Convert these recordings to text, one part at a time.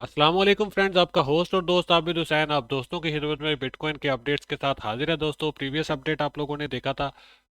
अस्सलाम वालेकुम फ्रेंड्स, आपका होस्ट और दोस्त आबिद हुसैन आप दोस्तों की खिदमत में बिटकॉइन के अपडेट्स के साथ हाजिर है। दोस्तों, प्रीवियस अपडेट आप लोगों ने देखा था,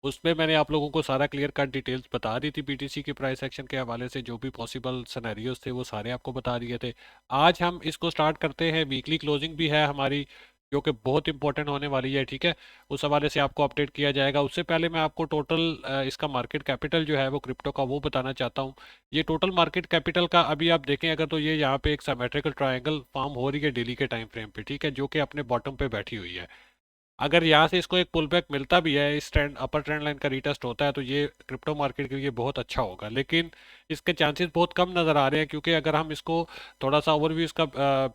उसमें मैंने आप लोगों को सारा क्लियर कट डिटेल्स बता दी थी। बीटीसी की प्राइस एक्शन के हवाले से जो भी पॉसिबल सिनेरियोज थे वो सारे आपको बता दिए थे। आज हम इसको स्टार्ट करते हैं। वीकली क्लोजिंग भी है हमारी, जो कि बहुत इंपॉर्टेंट होने वाली है। ठीक है, उस हवाले से आपको अपडेट किया जाएगा। उससे पहले मैं आपको टोटल इसका मार्केट कैपिटल जो है वो क्रिप्टो का वो बताना चाहता हूँ। ये टोटल मार्केट कैपिटल का अभी आप देखें अगर, तो ये यहाँ पे एक सिमेट्रिकल ट्रायंगल फॉर्म हो रही है डेली के टाइम फ्रेम पे। ठीक है, जो कि अपने बॉटम पे बैठी हुई है। अगर यहाँ से इसको एक पुल बैक मिलता भी है, इस ट्रेंड अपर ट्रेंड लाइन का रीटेस्ट होता है, तो ये क्रिप्टो मार्केट के लिए बहुत अच्छा होगा। लेकिन इसके चांसेस बहुत कम नज़र आ रहे हैं, क्योंकि अगर हम इसको थोड़ा सा ओवरव्यू इसका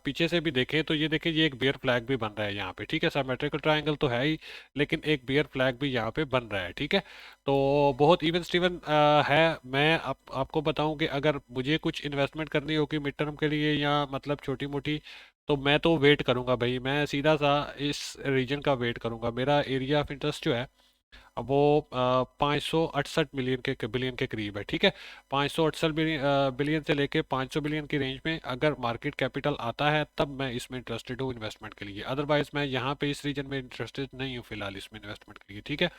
पीछे से भी देखें, तो ये देखें, ये एक बियर फ्लैग भी बन रहा है यहाँ पे। ठीक है, सिमेट्रिकल ट्रायंगल तो है ही, लेकिन एक बियर फ्लैग भी यहाँ पे बन रहा है। ठीक है, तो बहुत इवन स्टीवन है। मैं आपको बताऊं कि अगर मुझे कुछ इन्वेस्टमेंट करनी होगी मिड टर्म के लिए, या मतलब छोटी मोटी, तो मैं तो वेट करूंगा भाई। मैं सीधा सा इस रीजन का वेट करूंगा। मेरा एरिया ऑफ इंटरेस्ट जो है, अब वो 568 मिलियन के बिलियन के करीब है। ठीक है, 568 बिलियन से लेके 500 बिलियन की रेंज में अगर मार्केट कैपिटल आता है, तब मैं इसमें इंटरेस्टेड हूँ इन्वेस्टमेंट के लिए। अदरवाइज मैं यहाँ पे इस रीजन में इंटरेस्टेड नहीं हूँ फिलहाल इसमें इन्वेस्टमेंट के लिए। ठीक है,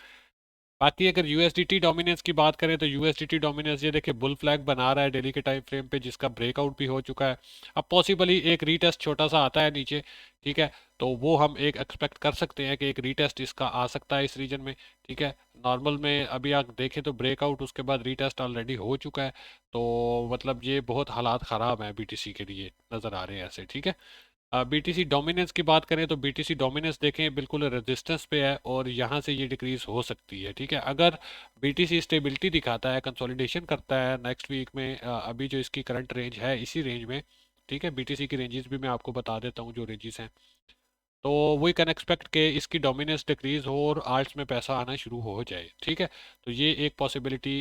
बाकी अगर यूएसडीटी डोमिनेंस की बात करें, तो यूएसडीटी डोमिनेंस ये देखिए बुल फ्लैग बना रहा है डेली के टाइम फ्रेम पे, जिसका ब्रेकआउट भी हो चुका है। अब पॉसिबली एक रीटेस्ट छोटा सा आता है नीचे। ठीक है, तो वो हम एक एक्सपेक्ट कर सकते हैं कि एक रीटेस्ट इसका आ सकता है इस रीजन में। ठीक है, नॉर्मल में अभी आप देखें तो ब्रेकआउट उसके बाद रीटेस्ट ऑलरेडी हो चुका है। तो मतलब ये बहुत हालात ख़राब हैं बीटीसी के लिए नज़र आ रहे हैं ऐसे। ठीक है, बीटीसी डोमिनेंस की बात करें, तो बीटीसी डोमिनेंस देखें बिल्कुल रेजिस्टेंस पे है, और यहाँ से ये डिक्रीज हो सकती है। ठीक है, अगर बीटीसी स्टेबिलिटी दिखाता है, कंसोलिडेशन करता है नेक्स्ट वीक में, अभी जो इसकी करंट रेंज है इसी रेंज में। ठीक है, बीटीसी की रेंजेस भी मैं आपको बता देता हूँ जो रेंजेस हैं। तो वी कैन एक्सपेक्ट कि इसकी डोमिनेंस डिक्रीज हो और आर्ट्स में पैसा आना शुरू हो जाए। ठीक है, तो ये एक पॉसिबिलिटी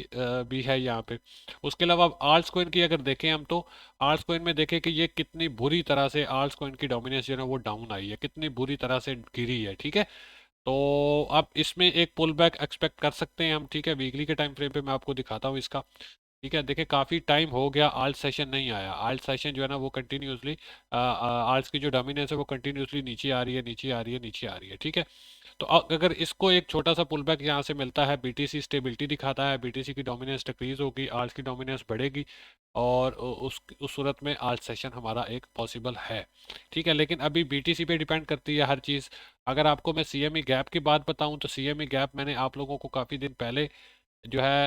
भी है यहाँ पे। उसके अलावा आल्ट्स कोइन की अगर देखें हम, तो आल्ट्स कोइन में देखें कि ये कितनी बुरी तरह से आल्ट्स कोइन की डोमिनेंस जो है वो डाउन आई है, कितनी बुरी तरह से गिरी है। ठीक है, तो अब इसमें एक पुल बैक एक्सपेक्ट कर सकते हैं हम। ठीक है, वीकली के टाइम फ्रेम पे मैं आपको दिखाता हूँ इसका। ठीक है, देखिए काफ़ी टाइम हो गया आल्ट सेशन नहीं आया। आल्ट सेशन जो है ना वो कंटिन्यूसली, आल्ट्स की जो डोमिनेंस है वो कंटिन्यूसली नीचे आ रही है, नीचे आ रही है, नीचे आ रही है। ठीक है, तो अगर इसको एक छोटा सा पुल बैक यहाँ से मिलता है, बीटीसी स्टेबिलिटी दिखाता है, बीटीसी की डोमिनेंस डिक्रीज होगी, आल्ट्स की डोमिनेंस बढ़ेगी, और उस सूरत में आल्ट सेशन हमारा एक पॉसिबल है। ठीक है, लेकिन अभी बीटीसी पे डिपेंड करती है हर चीज़। अगर आपको मैं सीएमई गैप की बात बताऊं, तो सीएमई गैप मैंने आप लोगों को काफ़ी दिन पहले जो है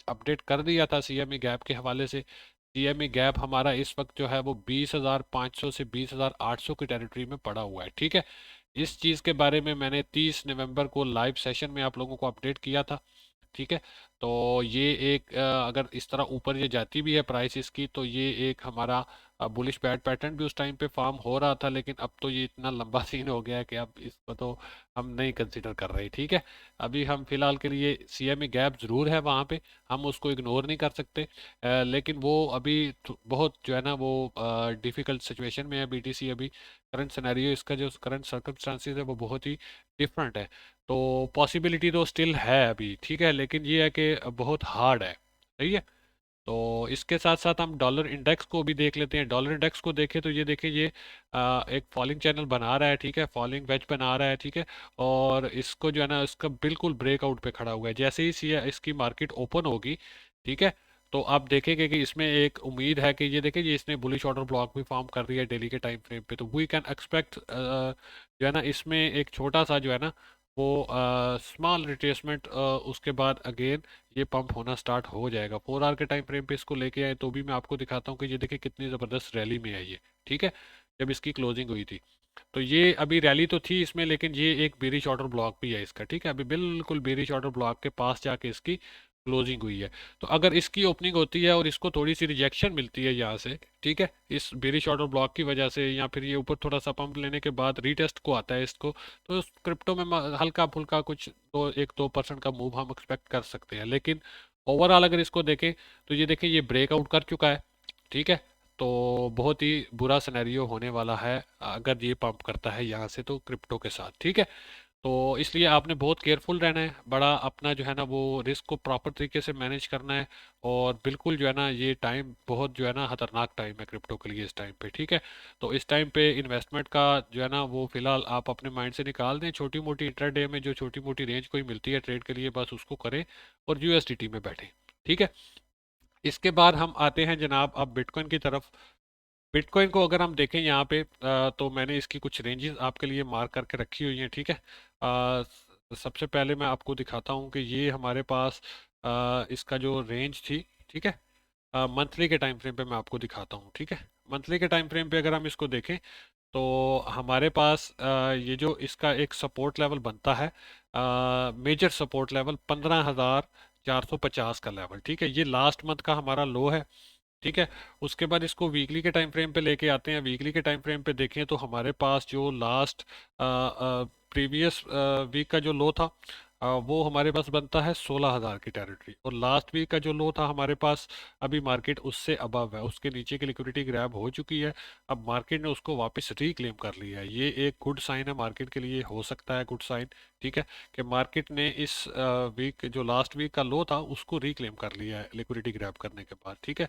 अपडेट कर दिया था सीएमई गैप के हवाले से। सीएमई गैप हमारा इस वक्त जो है वो 20,500 से 20,800 की टेरिटरी में पड़ा हुआ है। ठीक है, इस चीज़ के बारे में मैंने 30 नवंबर को लाइव सेशन में आप लोगों को अपडेट किया था। ठीक है, तो ये एक अगर इस तरह ऊपर ये जाती भी है प्राइस इसकी, तो ये एक हमारा बुलिश बैड पैटर्न भी उस टाइम पे फॉर्म हो रहा था। लेकिन अब तो ये इतना लंबा सीन हो गया है कि अब इसको तो हम नहीं कंसिडर कर रहे। ठीक है, अभी हम फिलहाल के लिए सीएमई गैप ज़रूर है वहाँ पे, हम उसको इग्नोर नहीं कर सकते। लेकिन वो अभी बहुत जो है ना वो डिफ़िकल्ट सिचुएशन में है बीटीसी अभी। करंट सिनेरियो इसका जो करंट सर्कमस्टांसिस है वो बहुत ही डिफरेंट है। तो पॉसिबिलिटी तो स्टिल है अभी। ठीक है, लेकिन ये है कि बहुत हार्ड है। सही है, तो इसके साथ साथ हम डॉलर इंडेक्स को भी देख लेते हैं। डॉलर इंडेक्स को देखें तो ये देखें, ये एक फॉलिंग चैनल बना रहा है। ठीक है, फॉलिंग वेज बना रहा है। ठीक है, और इसको जो है ना इसका बिल्कुल ब्रेकआउट पे खड़ा हुआ है। जैसे ही इसकी मार्केट ओपन होगी, ठीक है, तो आप देखेंगे कि इसमें एक उम्मीद है कि ये देखें, ये इसने बुलिश ऑर्डर ब्लॉक भी फॉर्म कर रही है डेली के टाइम फ्रेम पे। तो वी कैन एक्सपेक्ट जो है ना इसमें एक छोटा सा जो है ना वो स्मॉल रिट्रेसमेंट, उसके बाद अगेन ये पंप होना स्टार्ट हो जाएगा। 4 आवर के टाइम फ्रेम पे इसको लेके आए तो भी मैं आपको दिखाता हूँ कि ये देखिए कितनी ज़बरदस्त रैली में है ये। ठीक है, जब इसकी क्लोजिंग हुई थी, तो ये अभी रैली तो थी इसमें, लेकिन ये एक बेरिश ऑर्डर ब्लॉक भी है इसका। ठीक है, अभी बिल्कुल बेरिश ऑर्डर ब्लॉक के पास जाके इसकी क्लोजिंग हुई है। तो अगर इसकी ओपनिंग होती है और इसको थोड़ी सी रिजेक्शन मिलती है यहाँ से, ठीक है, इस बेरिश ऑर्डर ब्लॉक की वजह से, या फिर ये ऊपर थोड़ा सा पंप लेने के बाद रीटेस्ट को आता है इसको, तो क्रिप्टो में हल्का फुल्का कुछ 1-2% का मूव हम एक्सपेक्ट कर सकते हैं। लेकिन ओवरऑल अगर इसको देखें, तो ये देखें ये ब्रेकआउट कर चुका है। ठीक है, तो बहुत ही बुरा सिनेरियो होने वाला है अगर ये पंप करता है यहाँ से तो क्रिप्टो के साथ। ठीक है, तो इसलिए आपने बहुत केयरफुल रहना है, बड़ा अपना जो है ना वो रिस्क को प्रॉपर तरीके से मैनेज करना है। और बिल्कुल जो है ना ये टाइम बहुत जो है ना खतरनाक टाइम है क्रिप्टो के लिए इस टाइम पे, ठीक है। तो इस टाइम पे इन्वेस्टमेंट का जो है ना वो फिलहाल आप अपने माइंड से निकाल दें। छोटी मोटी इंट्राडे में जो छोटी मोटी रेंज कोई मिलती है ट्रेड के लिए, बस उसको करें और यूएसडीटी में बैठें, ठीक है। इसके बाद हम आते हैं जनाब अब बिटकॉइन की तरफ। बिटकॉइन को अगर हम देखें यहाँ पे तो मैंने इसकी कुछ रेंजेस आपके लिए मार्क करके रखी हुई हैं, ठीक है। सबसे पहले मैं आपको दिखाता हूँ कि ये हमारे पास इसका जो रेंज थी, ठीक है। मंथली के टाइम फ्रेम पे मैं आपको दिखाता हूँ, ठीक है। मंथली के टाइम फ्रेम पे अगर हम इसको देखें तो हमारे पास ये जो इसका एक सपोर्ट लेवल बनता है, मेजर सपोर्ट लेवल 15,450 का लेवल, ठीक है। ये लास्ट मंथ का हमारा लो है, ठीक है। उसके बाद इसको वीकली के टाइम फ्रेम पे लेके आते हैं। वीकली के टाइम फ्रेम पे देखें तो हमारे पास जो लास्ट प्रीवियस वीक का जो लो था, वो हमारे पास बनता है 16,000 की टेरिटरी। और लास्ट वीक का जो लो था हमारे पास, अभी मार्केट उससे अबव है, उसके नीचे की लिक्विडिटी ग्रैब हो चुकी है। अब मार्केट ने उसको वापस रिक्लेम कर लिया है। ये एक गुड साइन है मार्केट के लिए, हो सकता है गुड साइन, ठीक है, कि मार्केट ने इस वीक जो लास्ट वीक का लो था उसको रिक्लेम कर लिया है लिक्विडिटी ग्रैब करने के बाद, ठीक है।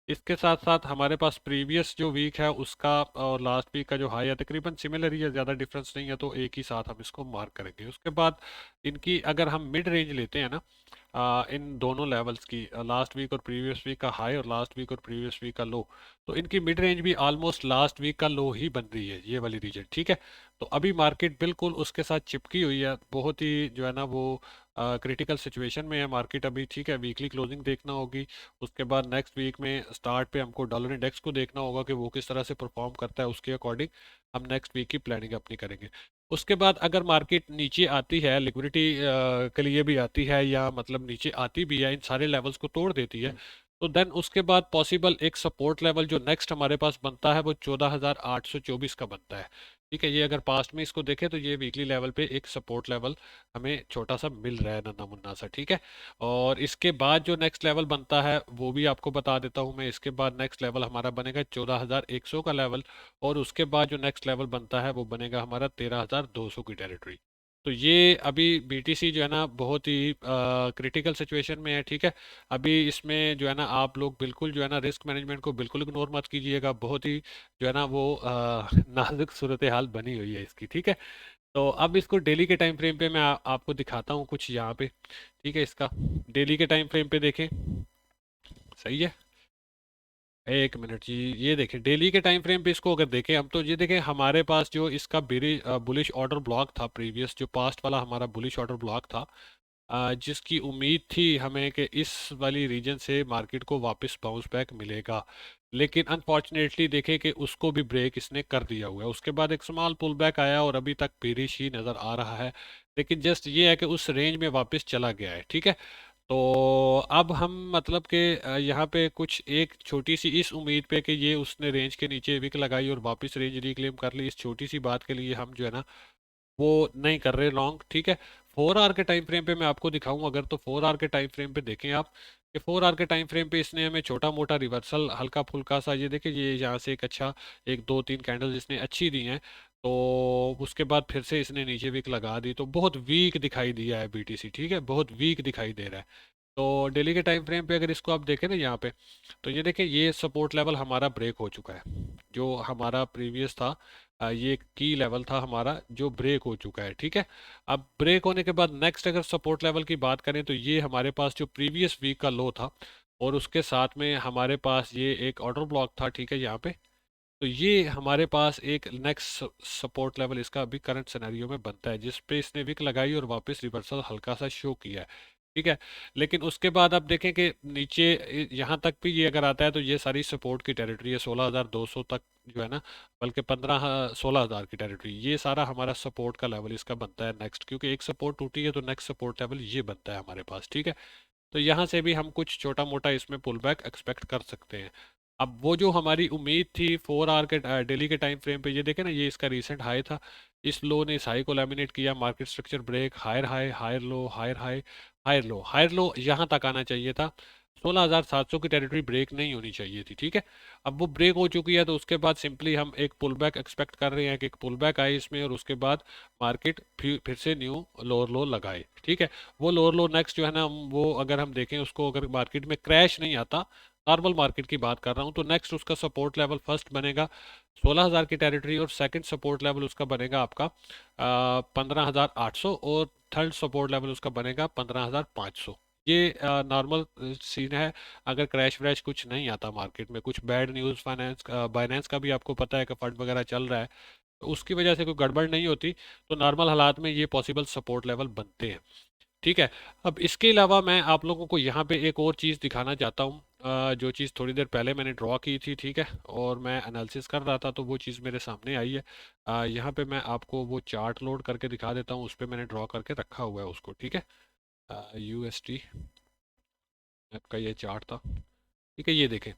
इसके साथ साथ हमारे पास प्रीवियस जो वीक है उसका और लास्ट वीक का जो हाई है तकरीबन सिमिलर ही है, ज़्यादा डिफरेंस नहीं है, तो एक ही साथ हम इसको मार्क करेंगे। उसके बाद इनकी अगर हम मिड रेंज लेते हैं ना, इन दोनों लेवल्स की, लास्ट वीक और प्रीवियस वीक का हाई और लास्ट वीक और प्रीवियस वीक का लो, तो इनकी मिड रेंज भी ऑलमोस्ट लास्ट वीक का लो ही बन रही है, ये वाली रीजन, ठीक है। तो अभी मार्केट बिल्कुल उसके साथ चिपकी हुई है, बहुत ही जो है ना वो क्रिटिकल सिचुएशन में है मार्केट अभी, ठीक है। वीकली क्लोजिंग देखना होगी। उसके बाद नेक्स्ट वीक में स्टार्ट पे हमको डॉलर इंडेक्स को देखना होगा कि वो किस तरह से परफॉर्म करता है, उसके अकॉर्डिंग हम नेक्स्ट वीक की प्लानिंग अपनी करेंगे। उसके बाद अगर मार्केट नीचे आती है, लिक्विडिटी के लिए भी आती है, या मतलब नीचे आती भी है, इन सारे लेवल्स को तोड़ देती है, तो देन उसके बाद पॉसिबल एक सपोर्ट लेवल जो नेक्स्ट हमारे पास बनता है वो 14,824 का बनता है, ठीक है। ये अगर पास्ट में इसको देखें तो ये वीकली लेवल पे एक सपोर्ट लेवल हमें छोटा सा मिल रहा है, नन्ना मुन्ना सा, ठीक है। और इसके बाद जो नेक्स्ट लेवल बनता है वो भी आपको बता देता हूँ मैं। इसके बाद नेक्स्ट लेवल हमारा बनेगा 14,100 का लेवल। और उसके बाद जो नेक्स्ट लेवल बनता है वो बनेगा हमारा 13,200 की टेरिटरी। तो ये अभी बीटीसी जो है ना बहुत ही क्रिटिकल सिचुएशन में है, ठीक है। अभी इसमें जो है ना आप लोग बिल्कुल जो है ना रिस्क मैनेजमेंट को बिल्कुल इग्नोर मत कीजिएगा। बहुत ही जो है ना वो नाजुक सूरत हाल बनी हुई है इसकी, ठीक है। तो अब इसको डेली के टाइम फ्रेम पे मैं आपको दिखाता हूँ कुछ यहाँ पे, ठीक है। इसका डेली के टाइम फ्रेम पे देखें, सही है। एक मिनट जी, ये देखें डेली के टाइम फ्रेम पे इसको अगर देखें हम, तो ये देखें हमारे पास जो इसका बुलिश ऑर्डर ब्लॉक था, प्रीवियस जो पास्ट वाला हमारा बुलिश ऑर्डर ब्लॉक था, जिसकी उम्मीद थी हमें कि इस वाली रीजन से मार्केट को वापस बाउंस बैक मिलेगा। लेकिन अनफॉर्चुनेटली देखें कि उसको भी ब्रेक इसने कर दिया हुआ है। उसके बाद एक स्मॉल पुल बैक आया और अभी तक बेरिश ही नज़र आ रहा है। लेकिन जस्ट ये है कि उस रेंज में वापस चला गया है, ठीक है। तो अब हम मतलब कि यहाँ पे कुछ एक छोटी सी इस उम्मीद पे कि ये उसने रेंज के नीचे विक लगाई और वापस रेंज रिक्लेम कर ली, इस छोटी सी बात के लिए हम जो है ना वो नहीं कर रहे लॉन्ग, ठीक है। 4 आवर के टाइम फ्रेम पे मैं आपको दिखाऊं अगर, तो 4 आवर के टाइम फ्रेम पे देखें आप कि 4 आवर के टाइम फ्रेम पे इसने हमें छोटा मोटा रिवर्सल हल्का फुल्का सा, ये देखिए ये यहाँ से एक अच्छा एक दो तीन कैंडल इसने अच्छी दी हैं। तो उसके बाद फिर से इसने नीचे वीक लगा दी, तो बहुत वीक दिखाई दिया है बीटीसी, ठीक है, बहुत वीक दिखाई दे रहा है। तो डेली के टाइम फ्रेम पे अगर इसको आप देखें ना यहाँ पे, तो ये देखें ये सपोर्ट लेवल हमारा ब्रेक हो चुका है। जो हमारा प्रीवियस था, ये की लेवल था हमारा जो ब्रेक हो चुका है, ठीक है। अब ब्रेक होने के बाद नेक्स्ट अगर सपोर्ट लेवल की बात करें तो ये हमारे पास जो प्रीवियस वीक का लो था, और उसके साथ में हमारे पास ये एक ऑर्डर ब्लॉक था, ठीक है, यहाँ पे। तो ये हमारे पास एक नेक्स्ट सपोर्ट लेवल इसका अभी करंट सिनेरियो में बनता है, जिस पे इसने विक लगाई और वापस रिवर्सल हल्का सा शो किया है, ठीक है। लेकिन उसके बाद आप देखें कि नीचे यहाँ तक भी ये अगर आता है तो ये सारी सपोर्ट की टेरिटरी है, 16,200 तक जो है ना, बल्कि 16,000 की टेरिटरी, ये सारा हमारा सपोर्ट का लेवल इसका बनता है नेक्स्ट। क्योंकि एक सपोर्ट टूटी है तो नेक्स्ट सपोर्ट लेवल ये बनता है हमारे पास, ठीक है। तो यहाँ से भी हम कुछ छोटा मोटा इसमें पुल बैक एक्सपेक्ट कर सकते हैं। अब वो जो हमारी उम्मीद थी 4 आवर के डेली के टाइम फ्रेम पे, ये देखें ना, ये इसका रीसेंट हाई था। इस लो ने इस हाई को लैमिनेट किया, market structure break, higher high, higher low, higher high, higher low, higher low यहाँ तक आना चाहिए था। 16,700 की टेरिटरी ब्रेक नहीं होनी चाहिए थी, ठीक है। अब वो ब्रेक हो चुकी है, तो उसके बाद सिंपली हम एक पुल बैक एक्सपेक्ट कर रहे हैं कि एक पुल बैक आए इसमें, और उसके बाद मार्केट फिर से न्यू लोअर लो लगाए, ठीक है। वो लोअर लो नेक्स्ट जो है ना, वो अगर हम देखें उसको, अगर मार्केट में क्रैश नहीं आता, नॉर्मल मार्केट की बात कर रहा हूँ, तो नेक्स्ट उसका सपोर्ट लेवल फर्स्ट बनेगा 16,000 की टेरिटरी, और सेकंड सपोर्ट लेवल उसका बनेगा आपका 15,800, और थर्ड सपोर्ट लेवल उसका बनेगा 15,500। ये नॉर्मल सीन है। अगर क्रैश व्रैश कुछ नहीं आता मार्केट में, कुछ बैड न्यूज़, फाइनेंस बाइनेंस का भी आपको पता है कि फंड वगैरह चल रहा है, तो उसकी वजह से कोई गड़बड़ नहीं होती, तो नॉर्मल हालात में ये पॉसिबल सपोर्ट लेवल बनते हैं, ठीक है। अब इसके अलावा मैं आप लोगों को यहाँ पे एक और चीज़ दिखाना चाहता हूँ, जो चीज़ थोड़ी देर पहले मैंने ड्रॉ की थी, ठीक है, और मैं एनालिसिस कर रहा था, तो वो चीज़ मेरे सामने आई है। यहाँ पे मैं आपको वो चार्ट लोड करके दिखा देता हूँ, उस पर मैंने ड्रॉ करके रखा हुआ है उसको, ठीक है। USD आपका ये चार्ट था, ठीक है। ये देखें,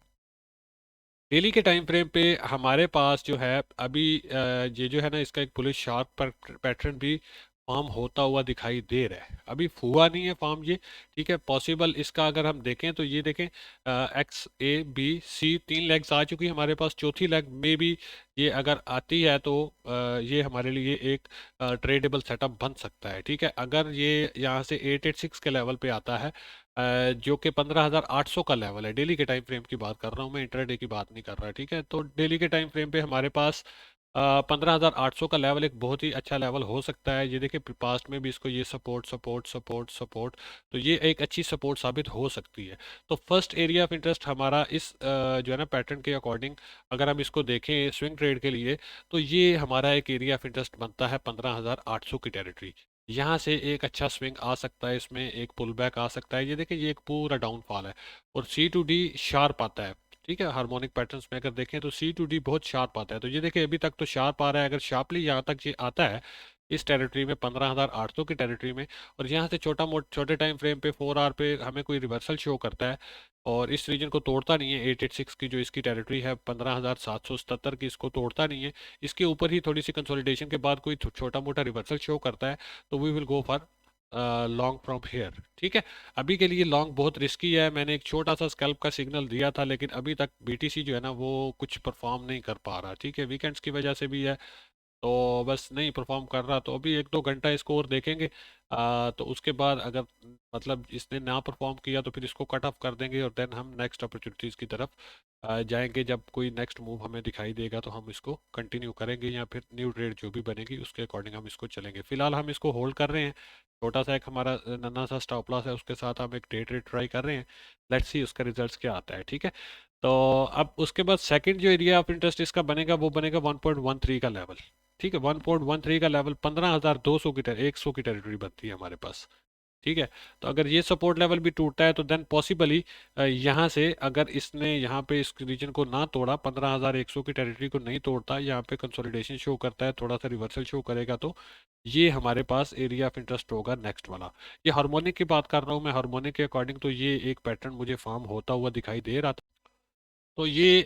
डेली के टाइम फ्रेम पे हमारे पास जो है अभी ये जो है ना, इसका एक बुलिश शार्प पैटर्न भी फॉर्म होता हुआ दिखाई दे रहा है। अभी हुआ नहीं है फॉर्म ये, ठीक है। पॉसिबल इसका अगर हम देखें तो ये देखें, XABC तीन लेग्स आ चुकी है हमारे पास, चौथी लेग में भी ये अगर आती है तो ये हमारे लिए एक ट्रेडेबल सेटअप बन सकता है, ठीक है। अगर ये यहाँ से 886 के लेवल पे आता है, जो कि 15,800 का लेवल है, डेली के टाइम फ्रेम की बात कर रहा हूँ मैं, इंटरडे की बात नहीं कर रहा, ठीक है। तो डेली के टाइम फ्रेम पे हमारे पास 15,800 का लेवल एक बहुत ही अच्छा लेवल हो सकता है। ये देखिए पास्ट में भी इसको ये सपोर्ट सपोर्ट सपोर्ट सपोर्ट, तो ये एक अच्छी सपोर्ट साबित हो सकती है। तो फर्स्ट एरिया ऑफ इंटरेस्ट हमारा इस जो है ना पैटर्न के अकॉर्डिंग, अगर हम इसको देखें स्विंग ट्रेड के लिए, तो ये हमारा एक एरिया ऑफ इंटरेस्ट बनता है 15,800 की टेरिटरी। यहाँ से एक अच्छा स्विंग आ सकता है, इसमें एक पुल बैक आ सकता है। ये देखिए ये एक पूरा डाउनफॉल है, और C to D शार्प आता है, ठीक है। हार्मोनिक पैटर्न्स में अगर देखें तो C to D बहुत शार्प आता है, तो ये देखिए अभी तक तो शार्प आ रहा है। अगर शार्पली यहाँ तक ये आता है इस टेरिटरी में 15,800 की टेरिटरी में, और यहाँ से छोटे टाइम फ्रेम पे 4 आवर पे हमें कोई रिवर्सल शो करता है, और इस रीजन को तोड़ता नहीं है, 886 की जो इसकी टेरिटरी है 15,777 की, इसको तोड़ता नहीं है, इसके ऊपर ही थोड़ी सी कंसोलिडेशन के बाद कोई छोटा मोटा रिवर्सल शो करता है, तो we will go for long from here, ठीक है। अभी के लिए लॉन्ग बहुत रिस्की है। मैंने एक छोटा सा स्कैल्प का सिग्नल दिया था, लेकिन अभी तक BTC जो है ना वो कुछ परफॉर्म नहीं कर पा रहा, ठीक है। वीकेंड्स की वजह से भी है, तो बस नहीं परफॉर्म कर रहा। तो अभी 1-2 घंटा इसको और देखेंगे, तो उसके बाद अगर मतलब इसने ना परफॉर्म किया तो फिर इसको कट ऑफ कर देंगे, और देन हम नेक्स्ट अपॉर्चुनिटीज़ की तरफ जाएंगे। जब कोई नेक्स्ट मूव हमें दिखाई देगा तो हम इसको कंटिन्यू करेंगे, या फिर न्यू ट्रेड जो भी बनेगी उसके अकॉर्डिंग हम इसको चलेंगे। फिलहाल हम इसको होल्ड कर रहे हैं, छोटा सा एक हमारा नन्ना सा स्टॉप लॉस है, उसके साथ हम एक डे ट्रेड ट्राई कर रहे हैं। लेट्स सी उसका रिजल्ट्स क्या आता है, ठीक है। तो अब उसके बाद सेकंड जो एरिया ऑफ इंटरेस्ट इसका बनेगा वो बनेगा 1.13 का लेवल, ठीक है। 1.13 का लेवल 15,200 की 100 की टेरिटरी बनती है हमारे पास, ठीक है। तो अगर ये सपोर्ट लेवल भी टूटता है तो देन पॉसिबली यहाँ से अगर इसने यहाँ पे इस रीजन को ना तोड़ा, 15,100 की टेरिटरी को नहीं तोड़ता, यहाँ पे कंसोलिडेशन शो करता है, थोड़ा सा रिवर्सल शो करेगा, तो ये हमारे पास एरिया ऑफ इंटरेस्ट होगा नेक्स्ट वाला। ये हार्मोनिक की बात कर रहा हूँ मैं, हार्मोनिक के अकॉर्डिंग तो ये एक पैटर्न मुझे फॉर्म होता हुआ दिखाई दे रहा था। तो ये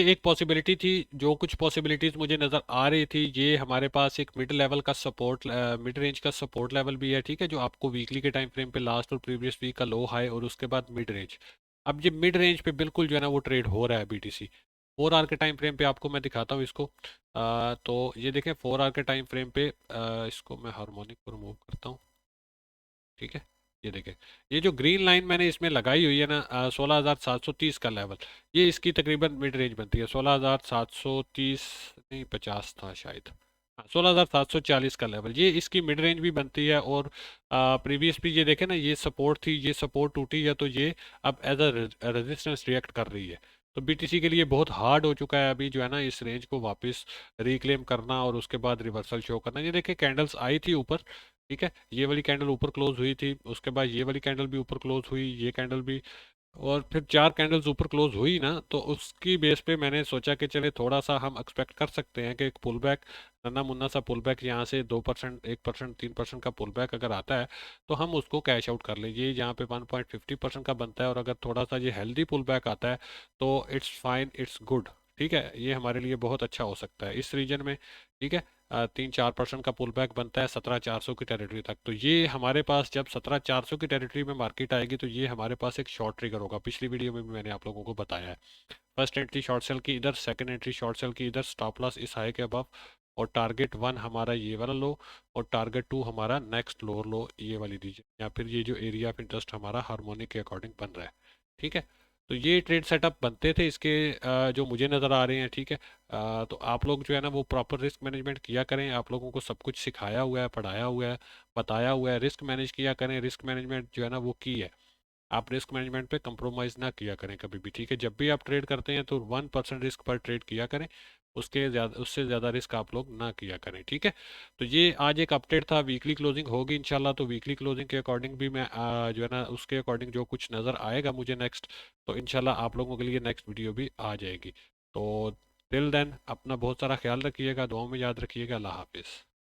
एक पॉसिबिलिटी थी, जो कुछ पॉसिबिलिटीज़ मुझे नज़र आ रही थी। ये हमारे पास एक मिड लेवल का सपोर्ट, मिड रेंज का सपोर्ट लेवल भी है, ठीक है, जो आपको वीकली के टाइम फ्रेम पे लास्ट और प्रीवियस वीक का लो हाई, और उसके बाद मिड रेंज। अब ये मिड रेंज पे बिल्कुल जो है ना वो ट्रेड हो रहा है BTC। 4 आवर के टाइम फ्रेम पे आपको मैं दिखाता हूँ इसको। तो ये देखें 4 आवर के टाइम फ्रेम पे, इसको मैं हार्मोनिक को रिमूव करता हूँ, ठीक है। ये देखें, ये जो ग्रीन लाइन मैंने इसमें लगाई हुई है ना, 16,730 का लेवल, ये इसकी तकरीबन मिड रेंज बनती है। 16,730 नहीं, 50 था शायद, हाँ 16,740 का लेवल, ये इसकी मिड रेंज भी बनती है। और प्रीवियस भी ये देखें ना, ये सपोर्ट थी, ये सपोर्ट टूटी है, तो ये अब एज अ रेजिस्टेंस रिएक्ट कर रही है। तो BTC के लिए बहुत हार्ड हो चुका है अभी जो है ना इस रेंज को वापस रिक्लेम करना, और उसके बाद रिवर्सल शो करना। ये देखिए कैंडल्स आई थी ऊपर, ठीक है, ये वाली कैंडल ऊपर क्लोज हुई थी, उसके बाद ये वाली कैंडल भी ऊपर क्लोज हुई, ये कैंडल भी, और फिर 4 कैंडल्स ऊपर क्लोज हुई ना, तो उसकी बेस पे मैंने सोचा कि चले थोड़ा सा हम एक्सपेक्ट कर सकते हैं कि एक पुल बैक, नन्ना मुन्ना सा पुल बैक यहाँ से 2%, 1%, 3% का पुल बैक अगर आता है तो हम उसको कैश आउट कर लें। ये यहाँ पे 1.50% का बनता है, और अगर थोड़ा सा ये हेल्दी पुल बैक आता है तो इट्स फाइन, इट्स गुड, ठीक है। ये हमारे लिए बहुत अच्छा हो सकता है इस रीजन में, ठीक है। 3-4% का पुल बैक बनता है 17,400 की टेरिटरी तक। तो ये हमारे पास जब 17,400 की टेरिटरी में मार्केट आएगी तो ये हमारे पास एक शॉर्ट ट्रिगर होगा। पिछली वीडियो में भी मैंने आप लोगों को बताया है। फर्स्ट एंट्री शॉर्ट सेल की इधर, सेकंड एंट्री शॉर्ट सेल की इधर, स्टॉप लॉस इस हाई के अबव, और टारगेट 1 हमारा ये वाला लो, और टारगेट 2 हमारा नेक्स्ट लोअर लो ये वाली रीजन, या फिर ये जो एरिया ऑफ इंटरेस्ट हमारा हार्मोनिक के अकॉर्डिंग बन रहा है। ठीक है। तो ये ट्रेड सेटअप बनते थे इसके, जो मुझे नज़र आ रहे हैं। ठीक है। तो आप लोग जो है ना वो प्रॉपर रिस्क मैनेजमेंट किया करें। आप लोगों को सब कुछ सिखाया हुआ है, पढ़ाया हुआ है, बताया हुआ है। रिस्क मैनेज किया करें, रिस्क मैनेजमेंट जो है ना वो की है। आप रिस्क मैनेजमेंट पे कंप्रोमाइज़ ना किया करें कभी भी। ठीक है। जब भी आप ट्रेड करते हैं तो 1% रिस्क पर ट्रेड किया करें, उससे ज़्यादा रिस्क आप लोग ना किया करें। ठीक है। तो ये आज एक अपडेट था। वीकली क्लोजिंग होगी इंशाल्लाह, तो वीकली क्लोजिंग के अकॉर्डिंग भी मैं जो है ना उसके अकॉर्डिंग जो कुछ नज़र आएगा मुझे नेक्स्ट, तो इंशाल्लाह आप लोगों के लिए नेक्स्ट वीडियो भी आ जाएगी। तो टिल देन अपना बहुत सारा ख्याल रखिएगा, दुआओं में याद रखिएगा। अल्लाह हाफिज़।